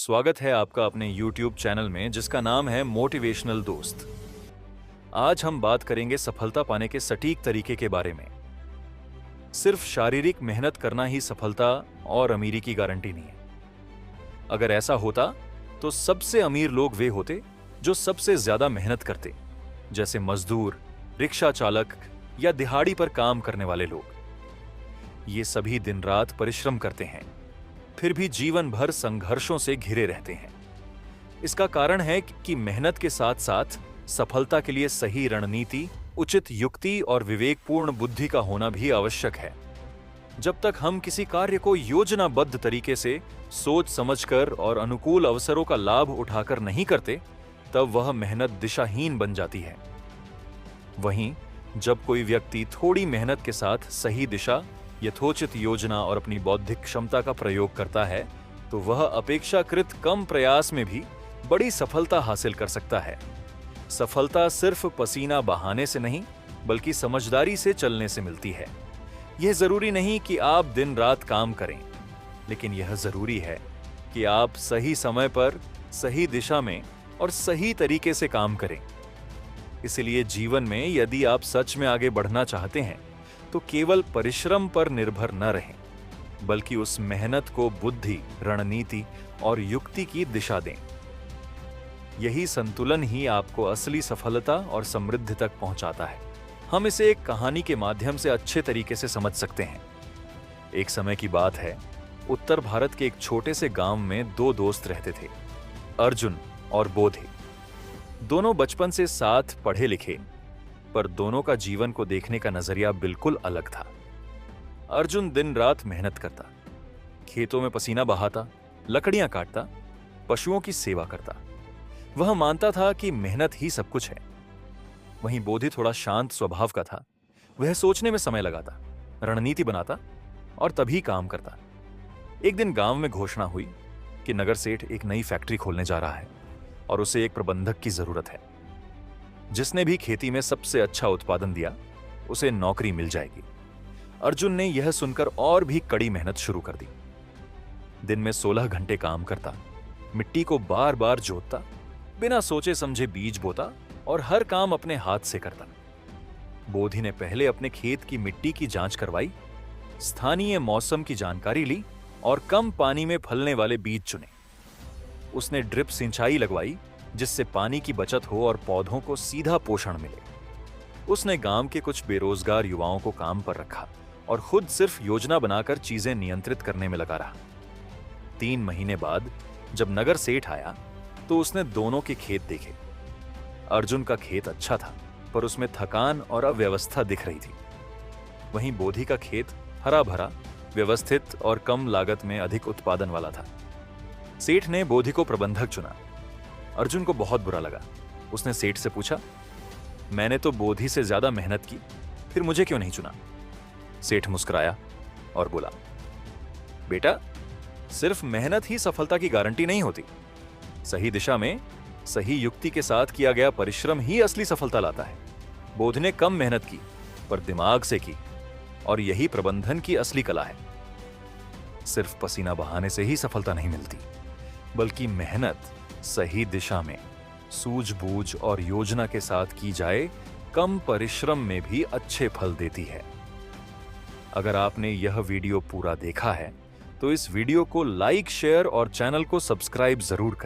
स्वागत है आपका अपने YouTube चैनल में जिसका नाम है मोटिवेशनल दोस्त। आज हम बात करेंगे सफलता पाने के सटीक तरीके के बारे में। सिर्फ शारीरिक मेहनत करना ही सफलता और अमीरी की गारंटी नहीं है। अगर ऐसा होता तो सबसे अमीर लोग वे होते जो सबसे ज्यादा मेहनत करते, जैसे मजदूर, रिक्शा चालक या दिहाड़ी पर काम करने वाले लोग। ये सभी दिन रात परिश्रम करते हैं, फिर भी जीवन भर संघर्षों से घिरे रहते हैं। इसका कारण है कि मेहनत के साथ साथ सफलता के लिए सही रणनीति, उचित युक्ति और विवेकपूर्ण बुद्धि का होना भी आवश्यक है। जब तक हम किसी कार्य को योजनाबद्ध तरीके से सोच समझकर और अनुकूल अवसरों का लाभ उठाकर नहीं करते, तब वह मेहनत दिशाहीन बन जाती है। वहीं जब कोई व्यक्ति थोड़ी मेहनत के साथ सही दिशा, यथोचित योजना और अपनी बौद्धिक क्षमता का प्रयोग करता है, तो वह अपेक्षाकृत कम प्रयास में भी बड़ी सफलता हासिल कर सकता है। सफलता सिर्फ पसीना बहाने से नहीं, बल्कि समझदारी से चलने से मिलती है। यह जरूरी नहीं कि आप दिन रात काम करें, लेकिन यह जरूरी है कि आप सही समय पर, सही दिशा में और सही तरीके से काम करें। इसलिए जीवन में यदि आप सच में आगे बढ़ना चाहते हैं, तो केवल परिश्रम पर निर्भर न रहें, बल्कि उस मेहनत को बुद्धि, रणनीति और युक्ति की दिशा दें। यही संतुलन ही आपको असली सफलता और समृद्धि तक पहुंचाता है। हम इसे एक कहानी के माध्यम से अच्छे तरीके से समझ सकते हैं। एक समय की बात है, उत्तर भारत के एक छोटे से गांव में दो दोस्त रहते थे, अर्जुन और बोधे। दोनों बचपन से साथ पढ़े लिखे, पर दोनों का जीवन को देखने का नजरिया बिल्कुल अलग था। अर्जुन दिन रात मेहनत करता, खेतों में पसीना बहाता, लकड़ियां काटता, पशुओं की सेवा करता। वह मानता था कि मेहनत ही सब कुछ है। वहीं बोधे थोड़ा शांत स्वभाव का था। वह सोचने में समय लगाता, रणनीति बनाता और तभी काम करता। एक दिन गांव में घोषणा हुई कि नगर सेठ एक नई फैक्ट्री खोलने जा रहा है और उसे एक प्रबंधक की जरूरत है। जिसने भी खेती में सबसे अच्छा उत्पादन दिया, उसे नौकरी मिल जाएगी। अर्जुन ने यह सुनकर और भी कड़ी मेहनत शुरू कर दी। दिन में 16 घंटे काम करता, मिट्टी को बार बार जोतता, बिना सोचे समझे बीज बोता और हर काम अपने हाथ से करता। बोधि ने पहले अपने खेत की मिट्टी की जांच करवाई, स्थानीय मौसम की जानकारी ली और कम पानी में फलने वाले बीज चुने। उसने ड्रिप सिंचाई लगवाई, जिससे पानी की बचत हो और पौधों को सीधा पोषण मिले। उसने गांव के कुछ बेरोजगार युवाओं को काम पर रखा और खुद सिर्फ योजना बनाकर चीजें नियंत्रित करने में लगा रहा। 3 महीने बाद जब नगर सेठ आया, तो उसने दोनों के खेत देखे। अर्जुन का खेत अच्छा था, पर उसमें थकान और अव्यवस्था दिख रही थी। वहीं बोधि का खेत हरा भरा, व्यवस्थित और कम लागत में अधिक उत्पादन वाला था। सेठ ने बोधि को प्रबंधक चुना। अर्जुन को बहुत बुरा लगा। उसने सेठ से पूछा, मैंने तो बोधि से ज्यादा मेहनत की, फिर मुझे क्यों नहीं चुना? सेठ मुस्कुराया और बोला, बेटा, सिर्फ मेहनत ही सफलता की गारंटी नहीं होती। सही दिशा में, सही युक्ति के साथ किया गया परिश्रम ही असली सफलता लाता है। बोधि ने कम मेहनत की, पर दिमाग से की, और यही प्रबंधन की असली कला है। सिर्फ पसीना बहाने से ही सफलता नहीं मिलती, बल्कि मेहनत सही दिशा में, सूझबूझ और योजना के साथ की जाए, कम परिश्रम में भी अच्छे फल देती है। अगर आपने यह वीडियो पूरा देखा है, तो इस वीडियो को लाइक, शेयर और चैनल को सब्सक्राइब जरूर करें।